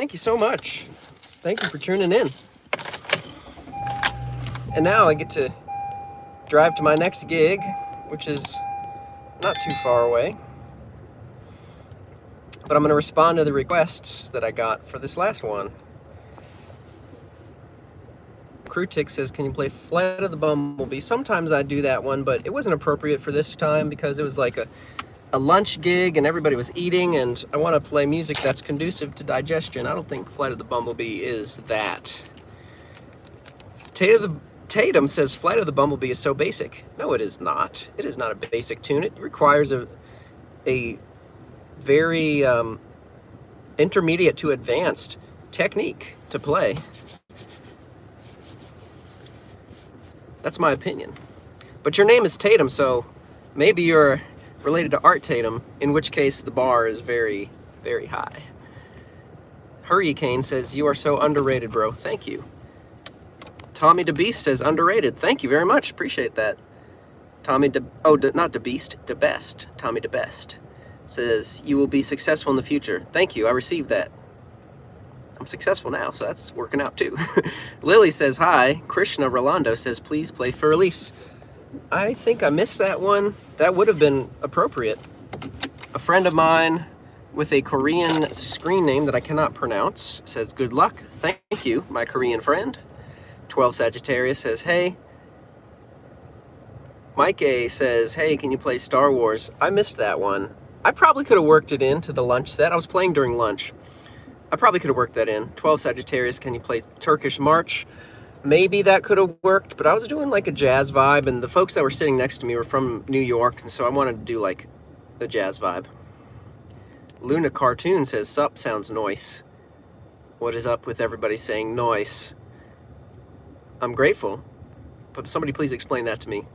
Thank you so much. Thank you for tuning in. And now I get to drive to my next gig, which is not too far away. But I'm going to respond to the requests that I got for this last one. Crewtick says, can you play Flight of the Bumblebee? Sometimes I do that one, but it wasn't appropriate for this time because it was like a lunch gig and everybody was eating, and I want to play music that's conducive to digestion. I don't think Flight of the Bumblebee is that. Tatum says Flight of the Bumblebee is so basic. No, it is not. It is not a basic tune. It requires a very intermediate to advanced technique to play. That's my opinion. But your name is Tatum, so maybe you're related to Art Tatum, in which case the bar is very, very high. Hurricane says, you are so underrated, bro. Thank you. Tommy DeBeast says, underrated. Thank you very much. Appreciate that. Not DeBeast, DeBest. Tommy DeBest says, you will be successful in the future. Thank you. I received that. I'm successful now, so that's working out too. Lily says, hi. Krishna Rolando says, please play Fur-Elise. I think I missed that one. That would have been appropriate. A friend of mine with a Korean screen name that I cannot pronounce says, good luck. Thank you, my Korean friend. 12 Sagittarius says, hey. Mike A says, hey, can you play Star Wars? I missed that one. I probably could have worked it into the lunch set. I was playing during lunch. I probably could have worked that in. 12 Sagittarius, can you play Turkish March? Maybe that could have worked, but I was doing like a jazz vibe, and the folks that were sitting next to me were from New York, and so I wanted to do like a jazz vibe. Luna Cartoon says, sup, sounds nice. What is up with everybody saying noise? I'm grateful, but somebody please explain that to me.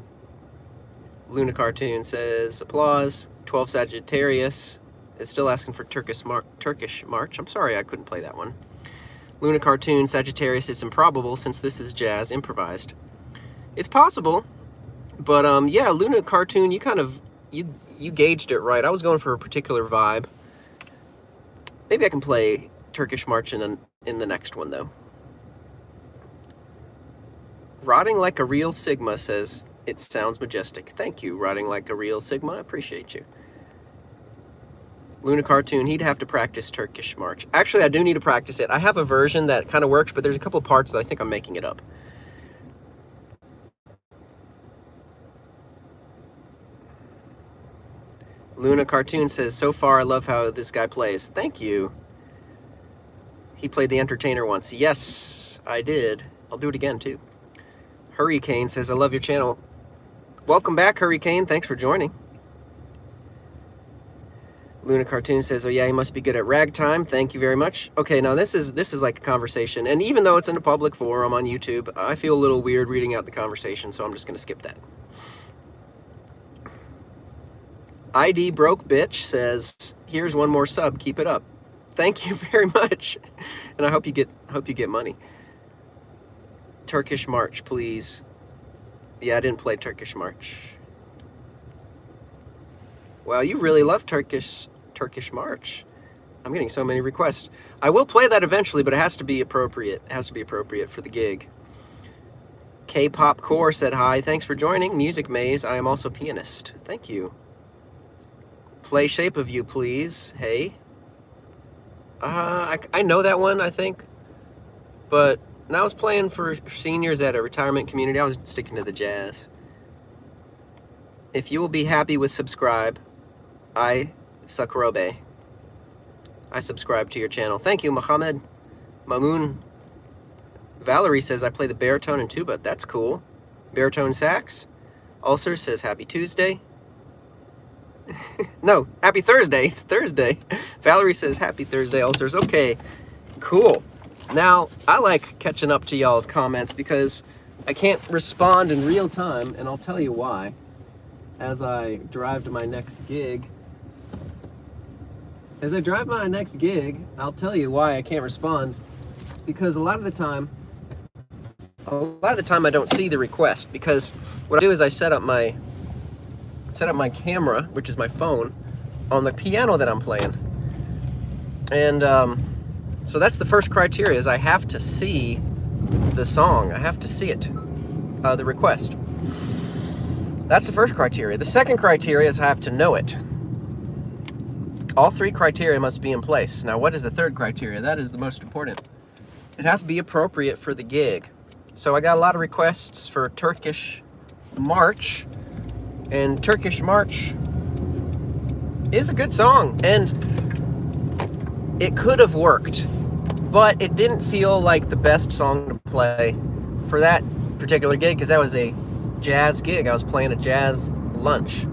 Luna Cartoon says, applause. 12 Sagittarius is still asking for Turkish March. I'm sorry I couldn't play that one. Luna Cartoon, Sagittarius, it's improbable since this is jazz improvised. It's possible, but yeah, Luna Cartoon, you kind of, you gauged it right. I was going for a particular vibe. Maybe I can play Turkish March in the next one though. Rotting Like a Real Sigma says, it sounds majestic. Thank you, Rotting Like a Real Sigma, I appreciate you. Luna Cartoon, he'd have to practice Turkish March. Actually, I do need to practice it. I have a version that kind of works, but there's a couple parts that I think I'm making it up. Luna Cartoon says, so far I love how this guy plays. Thank you. He played the entertainer once. Yes, I did. I'll do it again too. Hurricane says, I love your channel. Welcome back, Hurricane. Thanks for joining. Luna Cartoon says, oh yeah, he must be good at ragtime. Thank you very much. Okay, now this is like a conversation, and even though it's in a public forum on YouTube, I feel a little weird reading out the conversation, so I'm just going to skip that. ID Broke Bitch says, here's one more sub, keep it up. Thank you very much, and I hope you get money. Turkish March, please. Yeah, I didn't play Turkish March. Well, you really love Turkish March. I'm getting so many requests. I will play that eventually, but it has to be appropriate. It has to be appropriate for the gig. K-Pop Core said hi. Thanks for joining. Music Maze. I am also pianist. Thank you. Play Shape of You, please. Hey. I know that one, I think. But when I was playing for seniors at a retirement community, I was sticking to the jazz. If you will be happy with subscribe, I Sakurobe. I subscribe to your channel. Thank you, Mohammed. Mamoon. Valerie says, I play the baritone and tuba. That's cool. Baritone sax. Ulcer says, happy Tuesday. No, happy Thursday. It's Thursday. Valerie says, happy Thursday, Ulcers. Okay, cool. Now, I like catching up to y'all's comments because I can't respond in real time, and I'll tell you why as I drive to my next gig. As I drive my next gig, I'll tell you why I can't respond, because a lot of the time I don't see the request, because what I do is I set up my camera, which is my phone, on the piano that I'm playing. And So that's the first criteria, is I have to see the song. I have to see it, the request. That's the first criteria. The second criteria is I have to know it. All three criteria must be in place. Now, what is the third criteria? That is the most important. It has to be appropriate for the gig. So I got a lot of requests for Turkish March, and Turkish March is a good song, and it could have worked, but it didn't feel like the best song to play for that particular gig, because that was a jazz gig. I was playing a jazz lunch,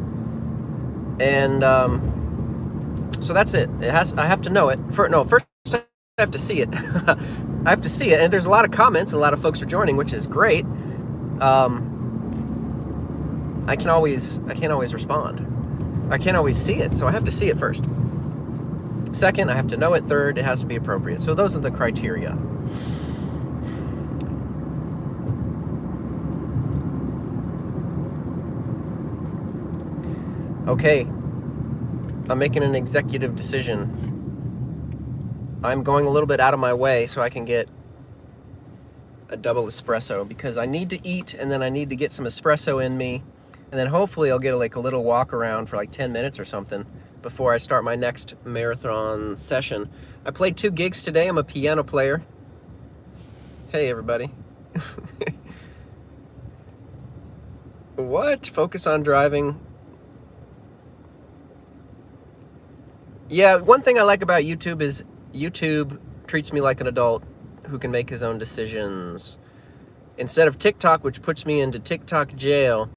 and so that's it. I have to know it. First I have to see it. I have to see it, and there's a lot of comments, and a lot of folks are joining, which is great. I can't always respond. I can't always see it, so I have to see it first. Second, I have to know it. Third, it has to be appropriate. So those are the criteria. Okay, I'm making an executive decision. I'm going a little bit out of my way so I can get a double espresso, because I need to eat, and then I need to get some espresso in me, and then hopefully I'll get like a little walk around for like 10 minutes or something before I start my next marathon session. I played 2 gigs today. I'm a piano player. Hey, everybody. What? Focus on driving. Yeah, one thing I like about YouTube is YouTube treats me like an adult who can make his own decisions. Instead of TikTok, which puts me into TikTok jail,